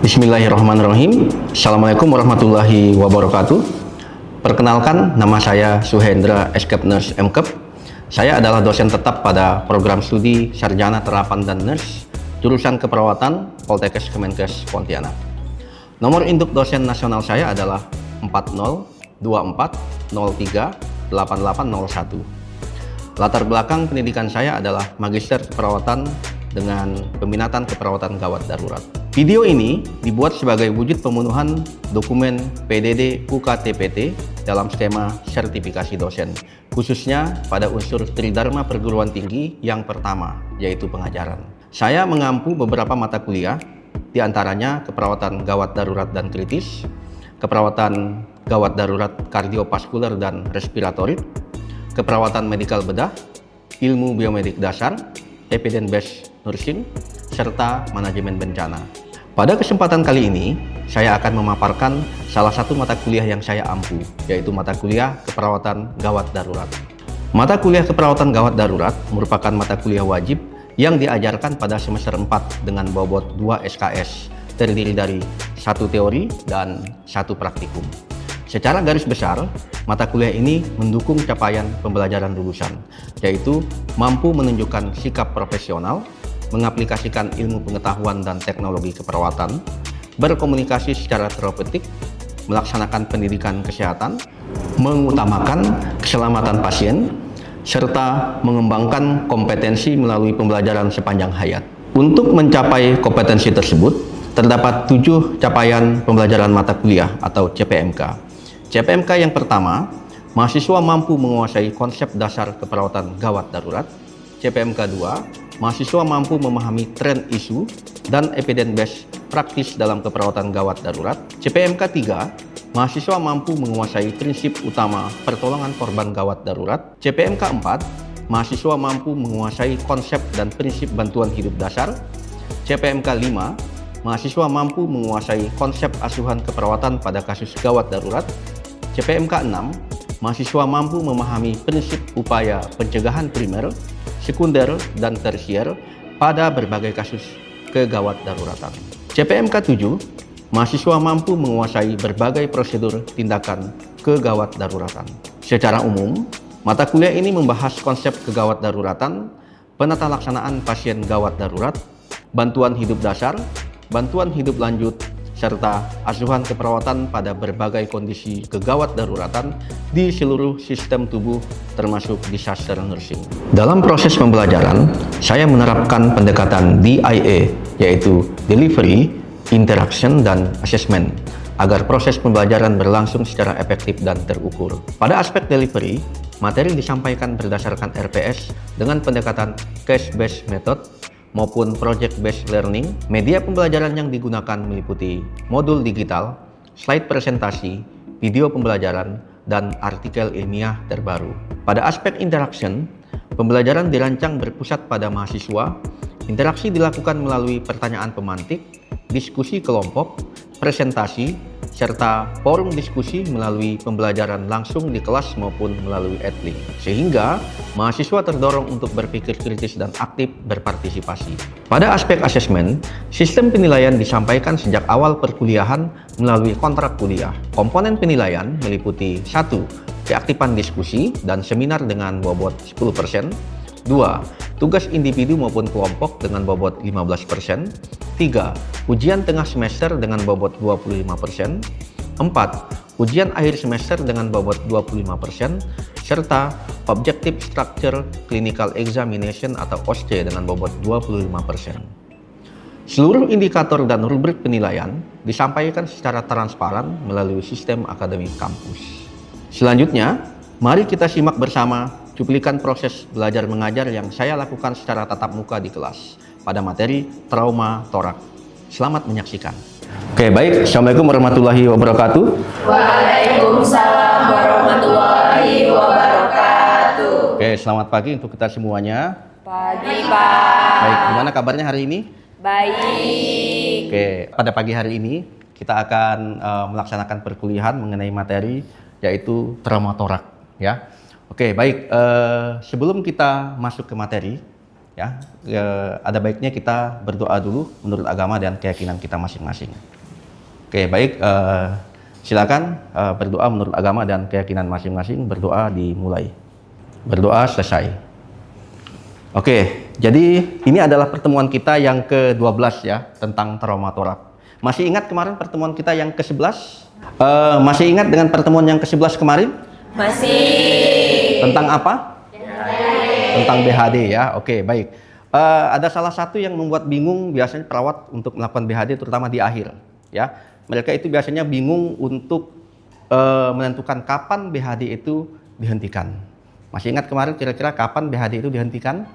Bismillahirrahmanirrahim. Assalamualaikum warahmatullahi wabarakatuh. Perkenalkan, nama saya Suhendra Escape Nurse MKep. Saya adalah dosen tetap pada program studi Sarjana Terapan dan Nurse, jurusan Keperawatan, Poltekkes Kemenkes Pontianak. Nomor induk dosen nasional saya adalah 4024038801. Latar belakang pendidikan saya adalah Magister Keperawatan dengan peminatan keperawatan gawat darurat. Video ini dibuat sebagai wujud pemenuhan dokumen PDD UKTPT dalam skema sertifikasi dosen, khususnya pada unsur Tridharma Perguruan Tinggi yang pertama, yaitu pengajaran. Saya mengampu beberapa mata kuliah, di antaranya keperawatan gawat darurat dan kritis, keperawatan gawat darurat kardiovaskuler dan respiratorik, keperawatan medikal bedah, ilmu biomedik dasar, evidence based nursing, serta manajemen bencana. Pada kesempatan kali ini, saya akan memaparkan salah satu mata kuliah yang saya ampu, yaitu mata kuliah keperawatan gawat darurat. Mata kuliah keperawatan gawat darurat merupakan mata kuliah wajib yang diajarkan pada semester 4 dengan bobot 2 SKS, terdiri dari 1 teori dan 1 praktikum. Secara garis besar, mata kuliah ini mendukung capaian pembelajaran lulusan, yaitu mampu menunjukkan sikap profesional, mengaplikasikan ilmu pengetahuan dan teknologi keperawatan, berkomunikasi secara terapeutik, melaksanakan pendidikan kesehatan, mengutamakan keselamatan pasien, serta mengembangkan kompetensi melalui pembelajaran sepanjang hayat. Untuk mencapai kompetensi tersebut, terdapat 7 capaian pembelajaran mata kuliah atau CPMK. CPMK yang pertama, mahasiswa mampu menguasai konsep dasar keperawatan gawat darurat. CPMK 2, mahasiswa mampu memahami tren isu dan evidence based praktis dalam keperawatan gawat darurat. CPMK 3, mahasiswa mampu menguasai prinsip utama pertolongan korban gawat darurat. CPMK 4, mahasiswa mampu menguasai konsep dan prinsip bantuan hidup dasar. CPMK 5, mahasiswa mampu menguasai konsep asuhan keperawatan pada kasus gawat darurat. CPMK 6, mahasiswa mampu memahami prinsip upaya pencegahan primer, sekunder, dan tersier pada berbagai kasus kegawat daruratan. CPMK 7, mahasiswa mampu menguasai berbagai prosedur tindakan kegawat daruratan. Secara umum, mata kuliah ini membahas konsep kegawat daruratan, penata laksanaan pasien gawat darurat, bantuan hidup dasar, bantuan hidup lanjut, serta asuhan keperawatan pada berbagai kondisi kegawat daruratan di seluruh sistem tubuh termasuk disaster nursing. Dalam proses pembelajaran, saya menerapkan pendekatan DIA, yaitu Delivery, Interaction, dan Assessment, agar proses pembelajaran berlangsung secara efektif dan terukur. Pada aspek delivery, materi disampaikan berdasarkan RPS dengan pendekatan case-based method maupun project-based learning. Media pembelajaran yang digunakan meliputi modul digital, slide presentasi, video pembelajaran, dan artikel ilmiah terbaru. Pada aspek interaction, pembelajaran dirancang berpusat pada mahasiswa. Interaksi dilakukan melalui pertanyaan pemantik, diskusi kelompok, presentasi, serta forum diskusi melalui pembelajaran langsung di kelas maupun melalui Edlink, sehingga mahasiswa terdorong untuk berpikir kritis dan aktif berpartisipasi. Pada aspek asesmen, sistem penilaian disampaikan sejak awal perkuliahan melalui kontrak kuliah. Komponen penilaian meliputi 1. Keaktifan diskusi dan seminar dengan bobot 10%, 2. Tugas individu maupun kelompok dengan bobot 15%, 3. Ujian tengah semester dengan bobot 25%, 4. Ujian akhir semester dengan bobot 25%, serta Objective Structure Clinical Examination atau OSCE dengan bobot 25%. Seluruh indikator dan rubrik penilaian disampaikan secara transparan melalui sistem akademik kampus. Selanjutnya, mari kita simak bersama cuplikan proses belajar mengajar yang saya lakukan secara tatap muka di kelas pada materi trauma torak. Selamat menyaksikan. Oke, baik. Assalamualaikum warahmatullahi wabarakatuh. Waalaikumsalam warahmatullahi wabarakatuh. Oke, selamat pagi untuk kita semuanya. Pagi, Pak. Baik, gimana kabarnya hari ini? Baik. Oke, pada pagi hari ini kita akan melaksanakan perkuliahan mengenai materi yaitu trauma torak, ya. Oke, baik. Sebelum kita masuk ke materi, ya, ada baiknya kita berdoa dulu menurut agama dan keyakinan kita masing-masing. Oke, baik. Silakan berdoa menurut agama dan keyakinan masing-masing. Berdoa dimulai. Berdoa selesai. Oke, jadi ini adalah pertemuan kita yang ke-12 ya, tentang trauma torak. Masih ingat kemarin pertemuan kita yang ke-11? Masih ingat dengan pertemuan yang ke-11 kemarin? Masih. Tentang apa? Tentang BHD ya. Oke, baik. Ada salah satu yang membuat bingung biasanya perawat untuk melakukan BHD, terutama di akhir ya. Mereka itu biasanya bingung untuk menentukan kapan BHD itu dihentikan. Masih ingat kemarin kira-kira kapan BHD itu dihentikan?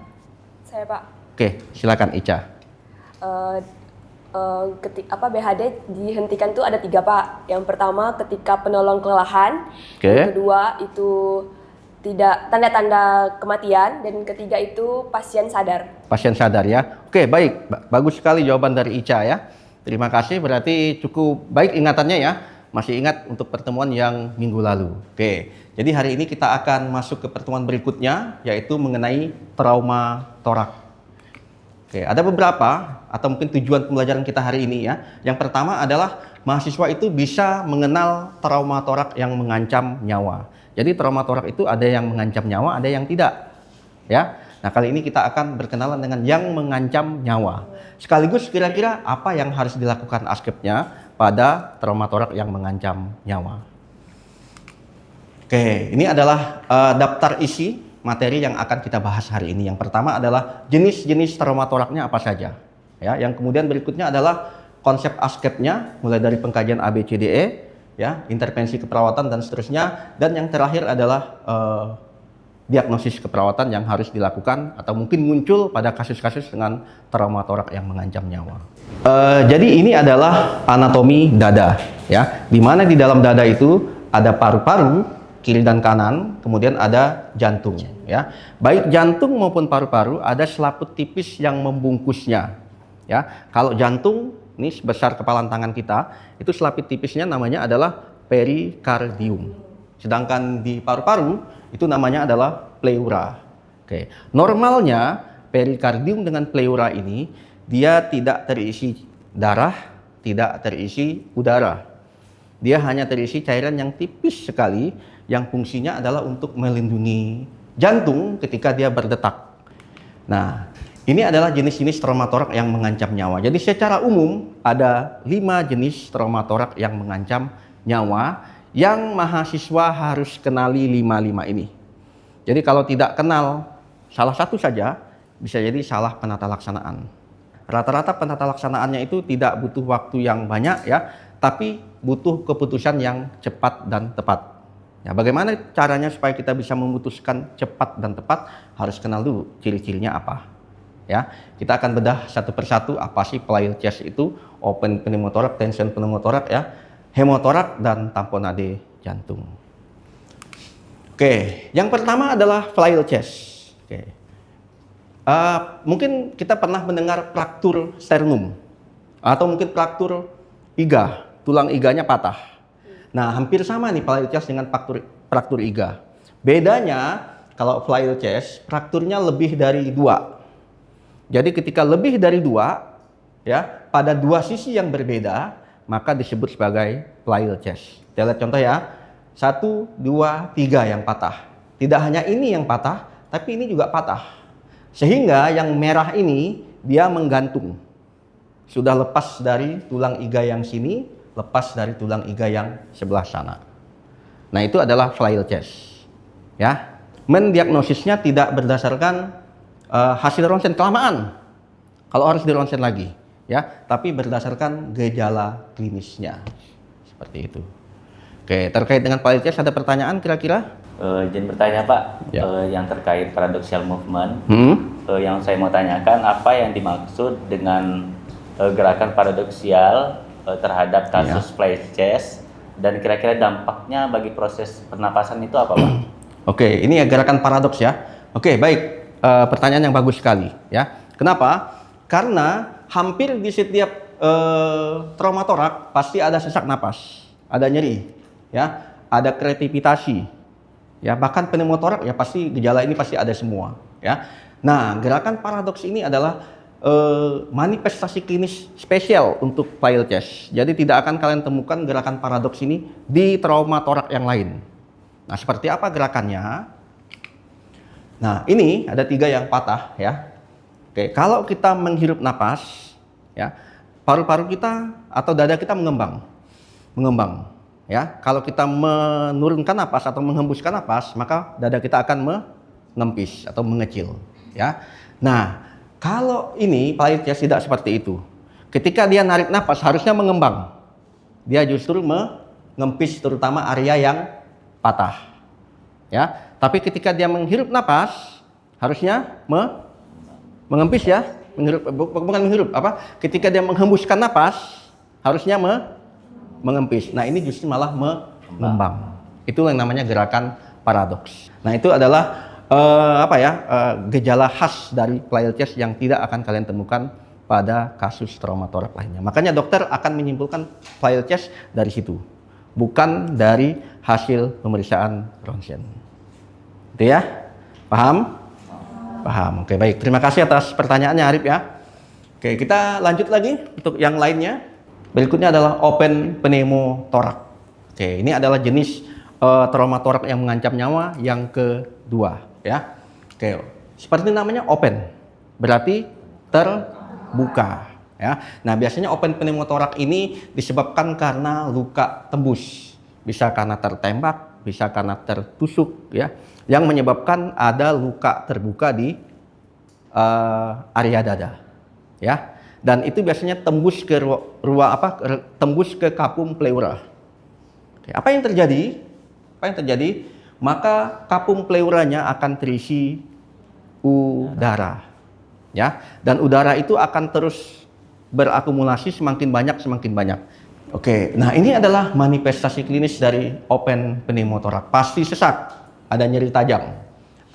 Saya, Pak. Oke, silakan Ica. BHD dihentikan itu ada 3, Pak. Yang pertama ketika penolong kelelahan. Oke. Yang kedua itu tidak tanda-tanda kematian, dan ketiga itu pasien sadar. Pasien sadar ya. Oke, baik. Bagus sekali jawaban dari Ica ya. Terima kasih, berarti cukup baik ingatannya ya. Masih ingat untuk pertemuan yang minggu lalu. Oke, jadi hari ini kita akan masuk ke pertemuan berikutnya, yaitu mengenai trauma torak. Oke, ada beberapa atau mungkin tujuan pembelajaran kita hari ini ya. Yang pertama adalah mahasiswa itu bisa mengenal trauma torak yang mengancam nyawa. Jadi trauma torak itu ada yang mengancam nyawa, ada yang tidak. Ya. Nah, kali ini kita akan berkenalan dengan yang mengancam nyawa. Sekaligus kira-kira apa yang harus dilakukan askepnya pada trauma torak yang mengancam nyawa. Oke, ini adalah daftar isi materi yang akan kita bahas hari ini. Yang pertama adalah jenis-jenis trauma toraknya apa saja. Ya, yang kemudian berikutnya adalah konsep askepnya, mulai dari pengkajian ABCDE, ya, intervensi keperawatan dan seterusnya. Dan yang terakhir adalah diagnosis keperawatan yang harus dilakukan atau mungkin muncul pada kasus-kasus dengan trauma torak yang mengancam nyawa. Jadi ini adalah anatomi dada, ya, di mana di dalam dada itu ada paru-paru kiri dan kanan, kemudian ada jantung, ya. Baik jantung maupun paru-paru ada selaput tipis yang membungkusnya, ya. Kalau jantung ini sebesar kepalan tangan kita, itu selaput tipisnya namanya adalah perikardium. Sedangkan di paru-paru itu namanya adalah pleura. Oke. Normalnya perikardium dengan pleura ini dia tidak terisi darah, tidak terisi udara. Dia hanya terisi cairan yang tipis sekali yang fungsinya adalah untuk melindungi jantung ketika dia berdetak. Nah, ini adalah jenis-jenis trauma torak yang mengancam nyawa. Jadi secara umum ada 5 jenis trauma torak yang mengancam nyawa yang mahasiswa harus kenali 5 ini. Jadi kalau tidak kenal salah satu saja, bisa jadi salah penata laksanaan. Rata-rata penata laksanaannya itu tidak butuh waktu yang banyak ya, tapi butuh keputusan yang cepat dan tepat. Ya, bagaimana caranya supaya kita bisa memutuskan cepat dan tepat? Harus kenal dulu ciri-cirinya apa. Ya, kita akan bedah satu persatu apa sih pleural chest itu, open pneumotorak, tension pneumotorak ya, hemotorak dan tamponade jantung. Oke, yang pertama adalah pleural chest. Oke. Mungkin kita pernah mendengar fraktur sternum atau mungkin fraktur iga, tulang iganya patah. Nah, hampir sama nih pleural chest dengan fraktur iga. Bedanya kalau pleural chest frakturnya lebih dari 2. Jadi ketika lebih dari 2 ya, pada 2 sisi yang berbeda, maka disebut sebagai pleural chest. Kita lihat contoh ya. 1, 2, 3 yang patah. Tidak hanya ini yang patah, tapi ini juga patah. Sehingga yang merah ini dia menggantung. Sudah lepas dari tulang iga yang sini, lepas dari tulang iga yang sebelah sana. Nah, itu adalah pleural chest. Ya. Mendiagnosisnya tidak berdasarkan hasil ronsen kelamaan. Kalau harus di ronsen lagi, ya, tapi berdasarkan gejala klinisnya. Seperti itu. Oke, terkait dengan pleural chest ada pertanyaan kira-kira? Izin bertanya Pak, Ya. yang terkait paradoxial movement, yang saya mau tanyakan apa yang dimaksud dengan gerakan paradoksial terhadap kasus pleural chest, dan kira-kira dampaknya bagi proses pernapasan itu apa Pak? Oke, ini ya gerakan paradoks ya. Oke, baik, pertanyaan yang bagus sekali ya. Kenapa? Karena hampir di setiap trauma torak pasti ada sesak napas, ada nyeri, ya, ada krepitasi, ya, bahkan pneumotorak ya pasti gejala ini pasti ada semua, ya. Nah, gerakan paradoks ini adalah manifestasi klinis spesial untuk pleural chest. Jadi tidak akan kalian temukan gerakan paradoks ini di trauma torak yang lain. Nah, seperti apa gerakannya? Nah, ini ada 3 yang patah ya. Oke, kalau kita menghirup napas, ya, paru-paru kita atau dada kita mengembang, ya. Kalau kita menurunkan napas atau menghembuskan napas, maka dada kita akan mengempis atau mengecil, ya. Nah, kalau ini pleural chest tidak seperti itu. Ketika dia narik napas harusnya mengembang, dia justru mengempis terutama area yang patah, ya. Tapi ketika dia menghirup napas harusnya mengempis ya, bukan menghirup apa? Ketika dia menghembuskan napas harusnya mengempis. Nah, ini justru malah mengembang. Itu yang namanya gerakan paradoks. Nah, itu adalah gejala khas dari pleural chest yang tidak akan kalian temukan pada kasus trauma torak lainnya. Makanya dokter akan menyimpulkan pleural chest dari situ, bukan dari hasil pemeriksaan ronsen. Itu ya? Paham? Paham. Oke, baik. Terima kasih atas pertanyaannya Arif ya. Oke, kita lanjut lagi untuk yang lainnya. Berikutnya adalah open pneumotorak. Oke, ini adalah jenis trauma torak yang mengancam nyawa yang kedua ya. Oke, seperti namanya open, berarti terbuka ya. Nah, biasanya open pneumotorak ini disebabkan karena luka tembus, bisa karena tertembak, bisa karena tertusuk ya, yang menyebabkan ada luka terbuka di area dada ya. Dan itu biasanya tembus ke tembus ke kapum pleura. Oke, apa yang terjadi? Maka kapum pleuranya akan terisi udara ya, dan udara itu akan terus berakumulasi semakin banyak. Oke, nah ini adalah manifestasi klinis dari open pneumotorak. Pasti sesak, ada nyeri tajam,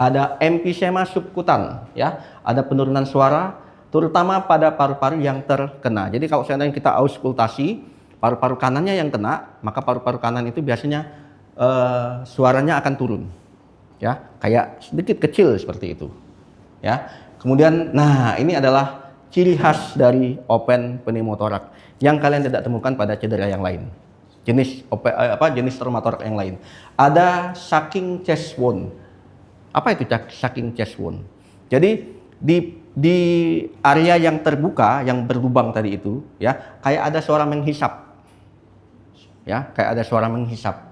ada emfisema subkutan ya, ada penurunan suara terutama pada paru-paru yang terkena. Jadi kalau seandainya kita auskultasi, paru-paru kanannya yang kena, maka paru-paru kanan itu biasanya suaranya akan turun ya, kayak sedikit kecil seperti itu ya. Kemudian nah ini adalah ciri khas dari open pneumotorak yang kalian tidak temukan pada cedera yang lain, jenis traumatoraks yang lain. Ada sucking chest wound. Apa itu sucking chest wound? Jadi di area yang terbuka yang berlubang tadi itu ya, kayak ada suara menghisap ya, kayak ada suara menghisap.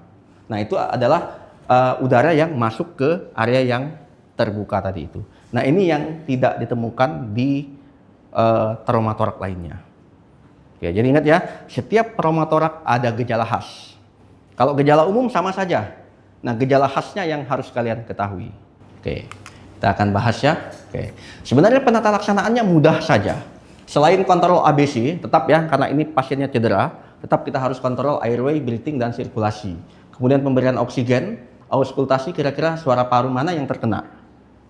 Nah, itu adalah udara yang masuk ke area yang terbuka tadi itu. Nah, ini yang tidak ditemukan di traumatoraks lainnya. Oke, jadi ingat ya, setiap traumatoraks ada gejala khas. Kalau gejala umum sama saja. Nah, gejala khasnya yang harus kalian ketahui. Oke, kita akan bahas ya. Oke, sebenarnya penata laksanaannya mudah saja. Selain kontrol ABC, tetap ya, karena ini pasiennya cedera, tetap kita harus kontrol airway, breathing, dan sirkulasi. Kemudian pemberian oksigen, auskultasi kira-kira suara paru mana yang terkena.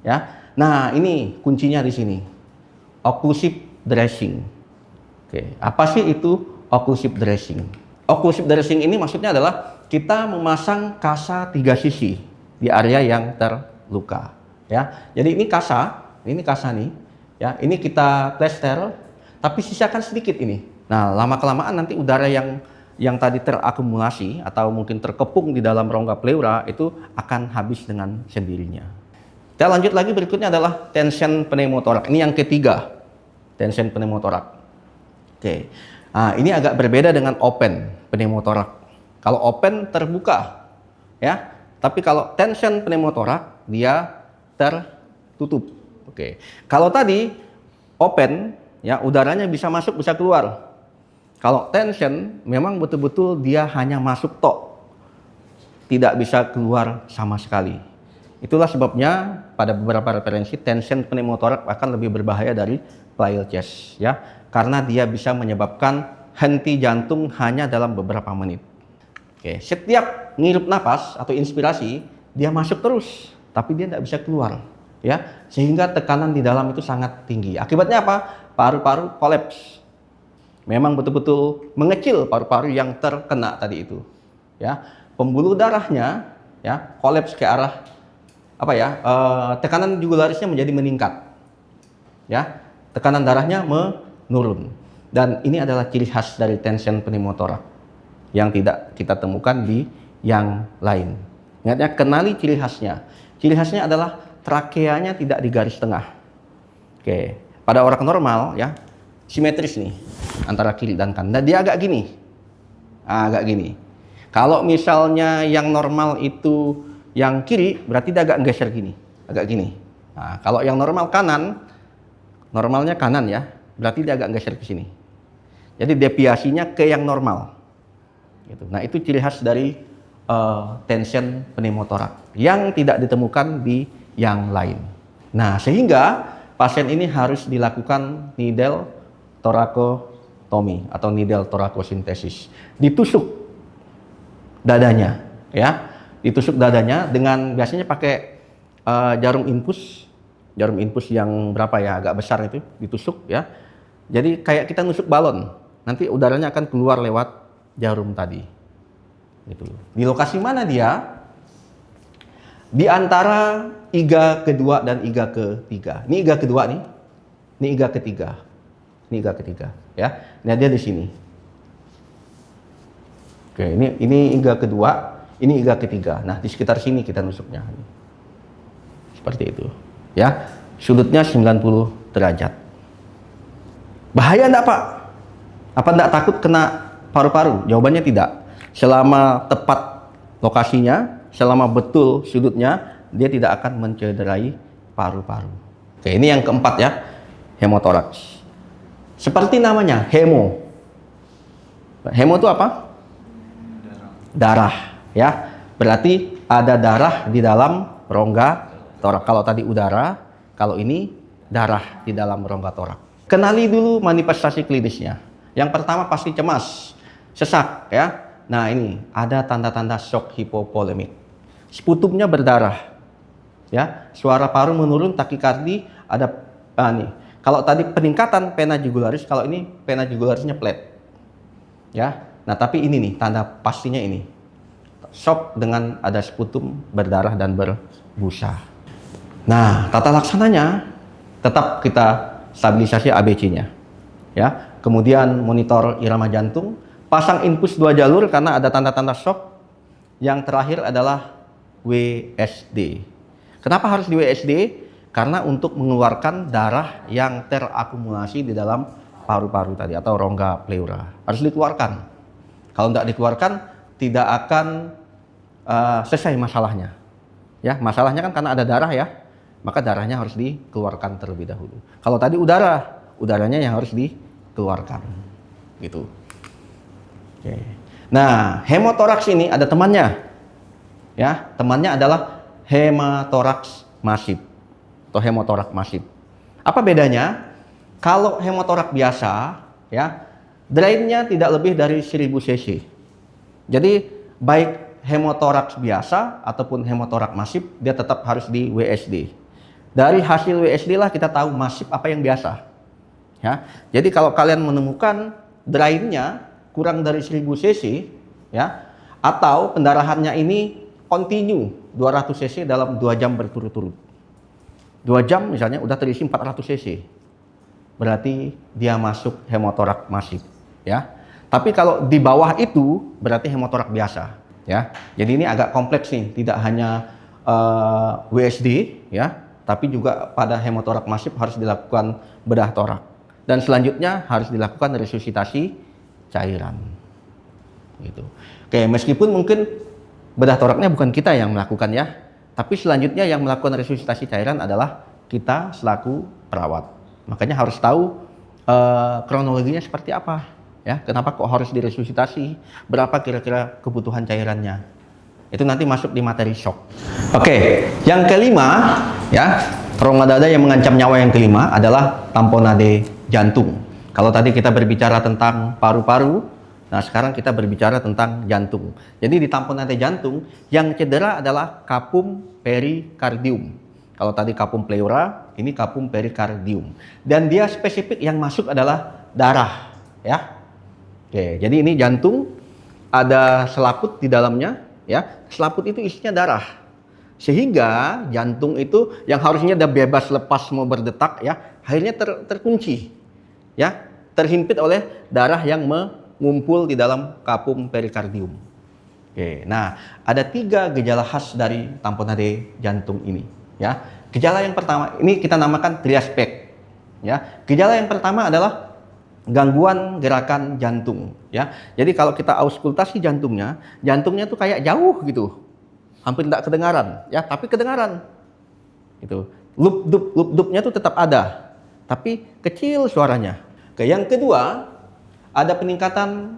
Ya. Nah, ini kuncinya di sini. Occlusive dressing. Oke, apa sih itu occlusive dressing? Occlusive dressing ini maksudnya adalah kita memasang kasa 3 sisi di area yang terluka, ya. Jadi ini kasa nih, ya. Ini kita plester, tapi sisakan sedikit ini. Nah, lama-kelamaan nanti udara yang tadi terakumulasi atau mungkin terkepung di dalam rongga pleura itu akan habis dengan sendirinya. Kita lanjut lagi, berikutnya adalah tension pneumotorak. Ini yang ketiga, tension pneumotorak. Oke, nah, ini agak berbeda dengan open pneumotorak. Kalau open terbuka, ya, tapi kalau tension pneumotorak dia tertutup. Oke, kalau tadi open, ya, udaranya bisa masuk bisa keluar. Kalau tension memang betul-betul dia hanya masuk tok, tidak bisa keluar sama sekali. Itulah sebabnya pada beberapa referensi tension pneumotorak akan lebih berbahaya dari pleural chest ya, karena dia bisa menyebabkan henti jantung hanya dalam beberapa menit. Oke, setiap ngirup napas atau inspirasi dia masuk terus, tapi dia tidak bisa keluar ya, sehingga tekanan di dalam itu sangat tinggi. Akibatnya apa? Paru-paru kolaps. Memang betul-betul mengecil paru-paru yang terkena tadi itu ya, pembuluh darahnya ya kolaps ke arah tekanan jugularisnya menjadi meningkat ya, tekanan darahnya menurun. Dan ini adalah ciri khas dari tension pneumotoraks yang tidak kita temukan di yang lain. Ingat ya, kenali ciri khasnya. Ciri khasnya adalah trakeanya tidak di garis tengah. Oke, pada orang normal ya, simetris nih antara kiri dan kanan. Dan dia agak gini. Agak gini. Kalau misalnya yang normal itu yang kiri, berarti dia agak geser gini, agak gini. Nah, kalau yang normal kanan, normalnya kanan ya, berarti dia agak geser ke sini. Jadi deviasinya ke yang normal. Gitu. Nah, itu ciri khas dari tension pneumotoraks yang tidak ditemukan di yang lain. Nah, sehingga pasien ini harus dilakukan needle thoracotomy atau needle thoracocentesis. Ditusuk dadanya, ya, ditusuk dadanya dengan biasanya pakai jarum infus yang berapa ya, agak besar itu, ditusuk ya. Jadi kayak kita nusuk balon, nanti udaranya akan keluar lewat jarum tadi. Gitu. Di lokasi mana dia? Di antara iga kedua dan iga ketiga. Ini iga kedua nih, ini iga ketiga, ini iga ketiga, ya. Nah, dia di sini. Oke, ini iga kedua, ini iga ketiga. Nah, di sekitar sini kita nusuknya. Seperti itu. Ya. Sudutnya 90 derajat. Bahaya enggak, Pak? Apa enggak takut kena paru-paru? Jawabannya tidak. Selama tepat lokasinya, selama betul sudutnya, dia tidak akan mencederai paru-paru. Oke, ini yang keempat ya, hemotoraks. Seperti namanya, hemo. Hemo itu apa? Darah, ya. Berarti ada darah di dalam rongga toraks. Kalau tadi udara, kalau ini darah di dalam rongga toraks. Kenali dulu manifestasi klinisnya. Yang pertama pasti cemas, sesak, ya. Nah, ini ada tanda-tanda shock hipovolemik. Sputumnya berdarah, ya. Suara paru menurun, takikardi, ada nih. Kalau tadi peningkatan vena jugularis, kalau ini vena jugularisnya flat, ya. Nah, tapi ini nih tanda pastinya ini. Shock dengan ada sputum berdarah dan berbusa. Nah, tata laksananya tetap kita stabilisasi ABC-nya, ya. Kemudian monitor irama jantung, pasang infus 2 jalur karena ada tanda-tanda shock. Yang terakhir adalah WSD. Kenapa harus di WSD? Karena untuk mengeluarkan darah yang terakumulasi di dalam paru-paru tadi atau rongga pleura. Harus dikeluarkan. Kalau tidak dikeluarkan, tidak akan selesai masalahnya. Ya, masalahnya kan karena ada darah ya, maka darahnya harus dikeluarkan terlebih dahulu. Kalau tadi udaranya yang harus dikeluarkan. Gitu. Oke. Nah, hemotoraks ini ada temannya. Ya, temannya adalah hematoraks masif atau hemotoraks masif. Apa bedanya? Kalau hemotoraks biasa, ya, drainnya tidak lebih dari 1000 cc. Jadi, baik hemotoraks biasa ataupun hemotoraks masif, dia tetap harus di WSD. Dari hasil WSD lah kita tahu masif apa yang biasa. Ya. Jadi kalau kalian menemukan drainnya kurang dari 1000 cc, ya, atau pendarahannya ini kontinu 200 cc dalam 2 jam berturut-turut. 2 jam misalnya udah terisi 400 cc. Berarti dia masuk hemotoraks masif, ya. Tapi kalau di bawah itu berarti hemotoraks biasa, ya. Jadi ini agak kompleks nih, tidak hanya WSD, ya, tapi juga pada hemotoraks masif harus dilakukan bedah toraks. Dan selanjutnya harus dilakukan resusitasi cairan. Gitu. Oke, meskipun mungkin bedah toraknya bukan kita yang melakukan ya, tapi selanjutnya yang melakukan resusitasi cairan adalah kita selaku perawat. Makanya harus tahu kronologinya seperti apa, ya. Kenapa kok harus diresusitasi? Berapa kira-kira kebutuhan cairannya? Itu nanti masuk di materi shock. Oke, yang kelima, ya, rongga dada yang mengancam nyawa yang kelima adalah tamponade jantung. Kalau tadi kita berbicara tentang paru-paru, nah sekarang kita berbicara tentang jantung. Jadi di tamponade jantung yang cedera adalah capum pericardium. Kalau tadi capum pleura, ini capum pericardium. Dan dia spesifik yang masuk adalah darah, ya. Oke, jadi ini jantung, ada selaput di dalamnya, ya. Selaput itu isinya darah. Sehingga jantung itu yang harusnya dia bebas lepas mau berdetak, ya, akhirnya terkunci, ya, terhimpit oleh darah yang mengumpul di dalam kapum perikardium. Oke, nah ada 3 gejala khas dari tamponade jantung ini, ya. Gejala yang pertama ini kita namakan triaspek, ya. Gejala yang pertama adalah gangguan gerakan jantung, ya. Jadi kalau kita auskultasi jantungnya tuh kayak jauh gitu, hampir tidak kedengaran, ya, tapi kedengaran. Itu lup-dupnya tuh tetap ada, tapi kecil suaranya. Oke, yang kedua ada peningkatan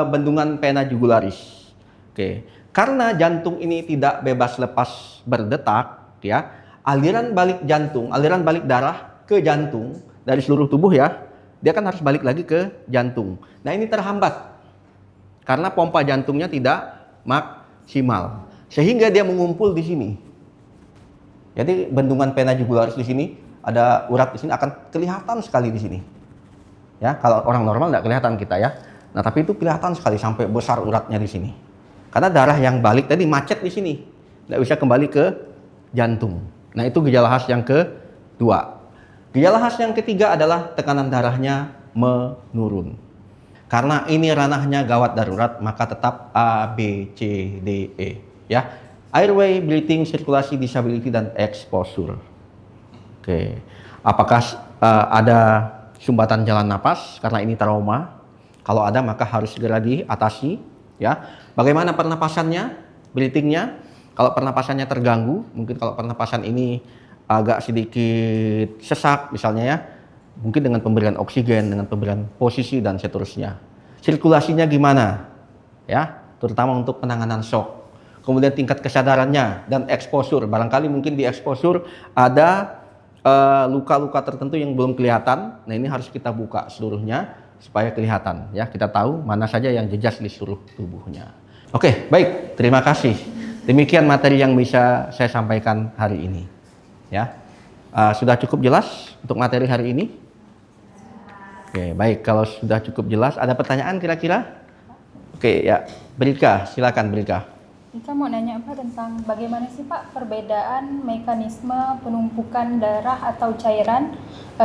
bendungan vena jugularis. Oke, karena jantung ini tidak bebas lepas berdetak, ya, aliran balik darah ke jantung dari seluruh tubuh, ya, dia kan harus balik lagi ke jantung. Nah, ini terhambat karena pompa jantungnya tidak maksimal, sehingga dia mengumpul di sini. Jadi bendungan vena jugularis di sini, ada urat di sini akan kelihatan sekali di sini. Ya, kalau orang normal tidak kelihatan kita, ya. Nah, tapi itu kelihatan sekali sampai besar uratnya di sini. Karena darah yang balik tadi macet di sini, tidak bisa kembali ke jantung. Nah, itu gejala khas yang kedua. Gejala khas yang ketiga adalah tekanan darahnya menurun. Karena ini ranahnya gawat darurat, maka tetap A, B, C, D, E, ya. Airway, breathing, sirkulasi, disability, dan exposure. Oke, apakah ada sumbatan jalan napas karena ini trauma? Kalau ada maka harus segera diatasi, ya. Bagaimana pernapasannya, breathingnya? Kalau pernapasannya terganggu, mungkin kalau pernapasan ini agak sedikit sesak misalnya, ya, mungkin dengan pemberian oksigen, dengan pemberian posisi dan seterusnya. Sirkulasinya gimana? Ya, terutama untuk penanganan shock. Kemudian tingkat kesadarannya dan exposure. Barangkali mungkin di exposure ada luka-luka tertentu yang belum kelihatan. Nah, ini harus kita buka seluruhnya supaya kelihatan, ya. Kita tahu mana saja yang jejas di seluruh tubuhnya. Oke, baik. Terima kasih. Demikian materi yang bisa saya sampaikan hari ini, ya. Sudah cukup jelas untuk materi hari ini? Oke, baik. Kalau sudah cukup jelas, ada pertanyaan kira-kira? Oke, ya. Brika, silakan Brika. Ika mau nanya Pak tentang bagaimana sih Pak perbedaan mekanisme penumpukan darah atau cairan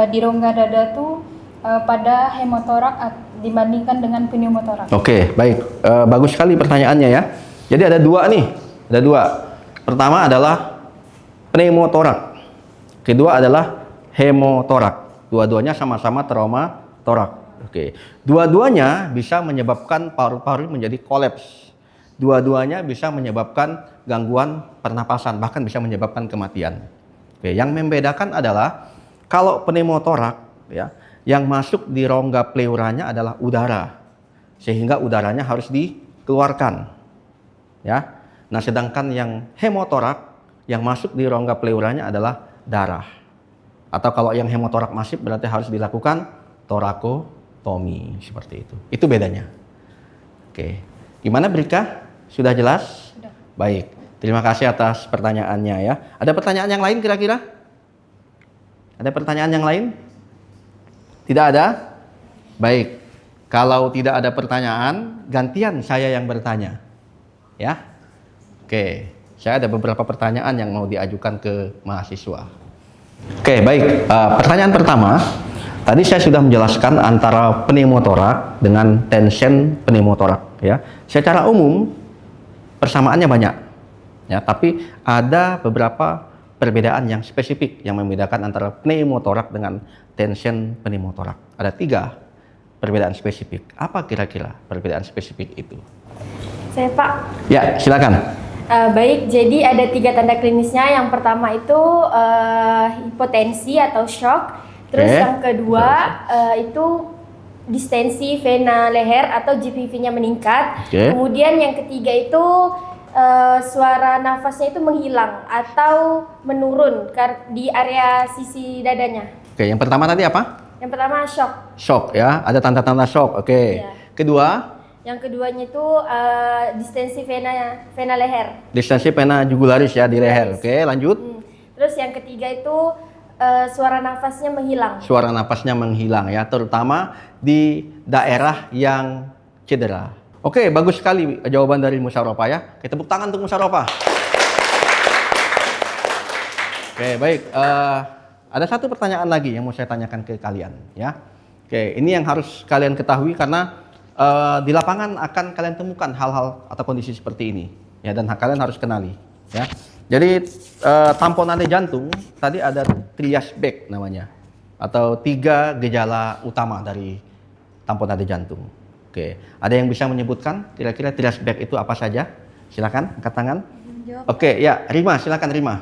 di rongga dada tuh pada hemotorak dibandingkan dengan pneumotorak. Oke, baik. Bagus sekali pertanyaannya, ya. Jadi ada 2 nih. Ada 2. Pertama adalah pneumotorak. Kedua adalah hemotorak. Dua-duanya sama-sama trauma torak. Oke. Dua-duanya bisa menyebabkan paru-paru menjadi kolaps. Dua-duanya bisa menyebabkan gangguan pernapasan, bahkan bisa menyebabkan kematian. Oke, yang membedakan adalah kalau pneumotorak, ya, yang masuk di rongga pleuranya adalah udara, sehingga udaranya harus dikeluarkan, ya. Nah, sedangkan yang hemotorak yang masuk di rongga pleuranya adalah darah. Atau kalau yang hemotorak masif berarti harus dilakukan torakotomi, seperti itu. Itu bedanya. Oke, gimana Brika? Sudah jelas? Sudah. Baik, terima kasih atas pertanyaannya, ya. Ada pertanyaan yang lain kira-kira? Ada pertanyaan yang lain? Tidak ada? Baik, kalau tidak ada pertanyaan, gantian saya yang bertanya, ya. Oke, saya ada beberapa pertanyaan yang mau diajukan ke mahasiswa. Oke, baik. Pertanyaan pertama, tadi saya sudah menjelaskan antara pneumotorak dengan tension pneumotorak, ya. Secara umum persamaannya banyak, ya, tapi ada beberapa perbedaan yang spesifik yang membedakan antara pneumotorak dengan tension pneumotorak. Ada 3 perbedaan spesifik. Apa kira-kira perbedaan spesifik itu? Saya Pak. Ya, silakan. Baik, jadi ada 3 tanda klinisnya. Yang pertama itu hipotensi atau shock. Terus yang kedua itu distensi vena leher atau GPV-nya meningkat. Kemudian yang ketiga itu suara nafasnya itu menghilang atau menurun di area sisi dadanya. Oke, yang pertama tadi apa? Yang pertama shock. Shock, ya, ada tanda-tanda shock. Oke. Iya. Kedua? Yang keduanya itu distensi vena leher. Distensi vena jugularis, ya, di leher. Oke, lanjut. Terus yang ketiga itu suara nafasnya menghilang. Suara nafasnya menghilang, ya, terutama di daerah yang cedera. Oke, bagus sekali jawaban dari Musyarofa, ya. Kita tepuk tangan untuk Musyarofa. Oke, baik. ada satu pertanyaan lagi yang mau saya tanyakan ke kalian, ya. Oke, ini yang harus kalian ketahui karena di lapangan akan kalian temukan hal-hal atau kondisi seperti ini, ya, dan kalian harus kenali, ya. Jadi tamponade jantung tadi ada trias back namanya, atau 3 gejala utama dari tamponade jantung. Oke, ada yang bisa menyebutkan kira-kira trias back itu apa saja? Silakan angkat tangan. Oke, ya, Rima, silakan Rima.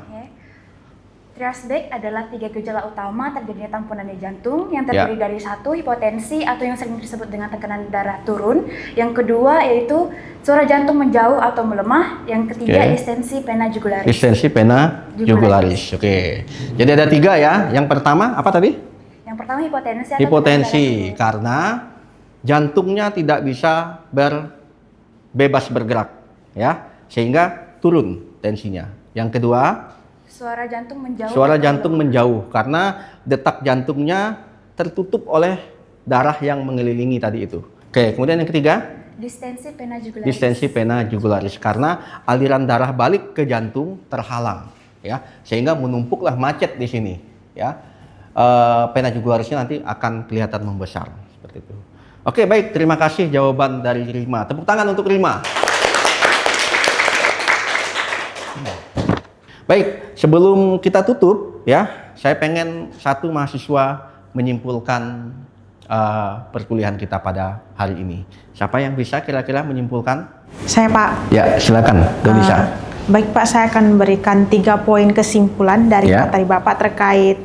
Trias back adalah 3 gejala utama terjadinya tamponade jantung yang terdiri dari 1, hipotensi atau yang sering disebut dengan tekanan darah turun. Yang kedua yaitu suara jantung menjauh atau melemah. Yang ketiga distensi vena jugularis. Distensi vena jugularis. Oke. Jadi ada 3 ya. Yang pertama apa tadi? Yang pertama hipotensi. Hipotensi karena jantungnya tidak bisa bebas bergerak, ya, sehingga turun tensinya. Yang kedua, suara jantung menjauh. Suara jantung menjauh karena detak jantungnya tertutup oleh darah yang mengelilingi tadi itu. Oke, kemudian yang ketiga, distensi vena jugularis. Distensi vena jugularis karena aliran darah balik ke jantung terhalang, ya, sehingga menumpuklah macet di sini, ya. Vena jugularisnya nanti akan kelihatan membesar seperti itu. Oke, baik, terima kasih jawaban dari Rima. Tepuk tangan untuk Rima. Baik, sebelum kita tutup, ya, saya pengen satu mahasiswa menyimpulkan perkuliahan kita pada hari ini. Siapa yang bisa kira-kira menyimpulkan? Saya, Pak. Ya, silakan, Donisa. Baik, Pak, saya akan berikan 3 poin kesimpulan dari materi Bapak terkait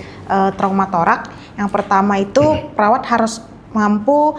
trauma torak. Yang pertama itu perawat harus mampu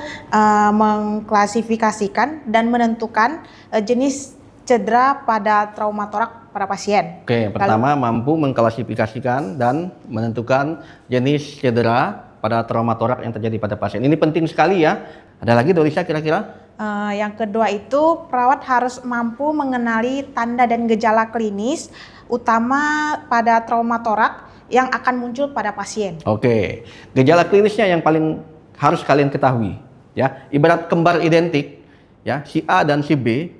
mengklasifikasikan dan menentukan jenis cedera pada trauma torak pada pasien. Oke, pertama mampu mengklasifikasikan dan menentukan jenis cedera pada trauma torak yang terjadi pada pasien. Ini penting sekali ya. Ada lagi Dolisa kira-kira? Yang kedua itu perawat harus mampu mengenali tanda dan gejala klinis utama pada trauma torak yang akan muncul pada pasien. Oke, gejala klinisnya yang paling harus kalian ketahui, ya. Ibarat kembar identik, ya, si A dan si B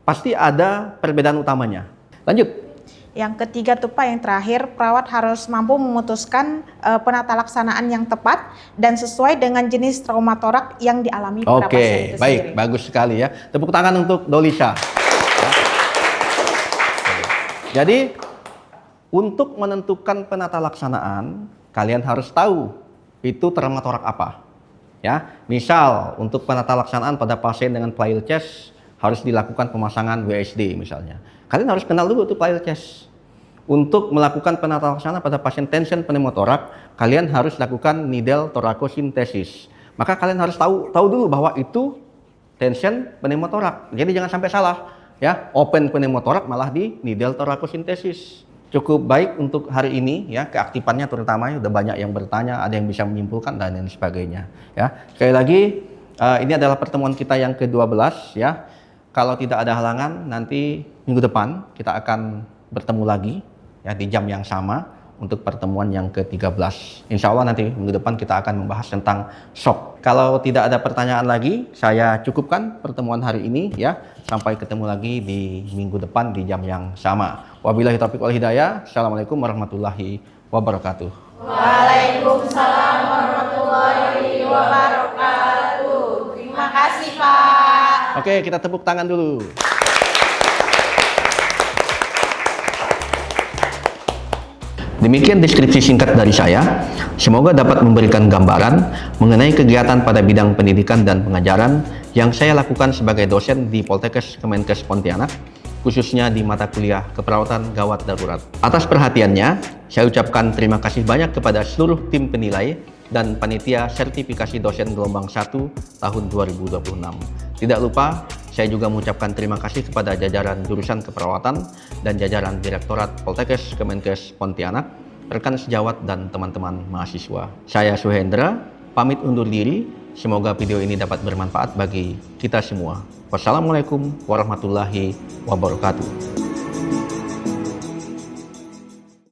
pasti ada perbedaan utamanya. Lanjut. Yang ketiga tuh Pak, yang terakhir, perawat harus mampu memutuskan penata laksanaan yang tepat dan sesuai dengan jenis trauma torak yang dialami pada pasien itu baik, sendiri. Bagus sekali ya. Tepuk tangan untuk Dolisa. Jadi untuk menentukan penata laksanaan, kalian harus tahu itu trauma torak apa. Ya, misal untuk penata laksanaan pada pasien dengan pleural chest harus dilakukan pemasangan WSD misalnya. Kalian harus kenal dulu tuh pleural chest. Untuk melakukan penata laksanaan pada pasien tension pneumotorak, kalian harus lakukan needle thoracosintesis. Maka kalian harus tahu dulu bahwa itu tension pneumotorak. Jadi jangan sampai salah, ya. Open pneumotorak malah di needle thoracosintesis. Cukup baik untuk hari ini, ya. Keaktifannya terutama udah banyak yang bertanya, ada yang bisa menyimpulkan dan lain sebagainya, ya. Sekali lagi, ini adalah pertemuan kita yang ke-12, ya. Kalau tidak ada halangan, nanti minggu depan kita akan bertemu lagi, ya, di jam yang sama untuk pertemuan yang ke-13. Insya Allah nanti minggu depan kita akan membahas tentang shock. Kalau tidak ada pertanyaan lagi, saya cukupkan pertemuan hari ini, ya. Sampai ketemu lagi di minggu depan di jam yang sama. Wabillahi taufiq wal hidayah. Assalamualaikum warahmatullahi wabarakatuh. Waalaikumsalam warahmatullahi wabarakatuh. Terima kasih Pak. Oke, kita tepuk tangan dulu. Demikian deskripsi singkat dari saya. Semoga dapat memberikan gambaran mengenai kegiatan pada bidang pendidikan dan pengajaran yang saya lakukan sebagai dosen di Poltekkes Kemenkes Pontianak, khususnya di mata kuliah keperawatan gawat darurat. Atas perhatiannya, saya ucapkan terima kasih banyak kepada seluruh tim penilai dan panitia sertifikasi dosen gelombang 1 tahun 2026. Tidak lupa, saya juga mengucapkan terima kasih kepada jajaran jurusan keperawatan dan jajaran Direktorat Poltekkes Kemenkes Pontianak, rekan sejawat dan teman-teman mahasiswa. Saya Suhendra, pamit undur diri. Semoga video ini dapat bermanfaat bagi kita semua. Wassalamualaikum warahmatullahi wabarakatuh.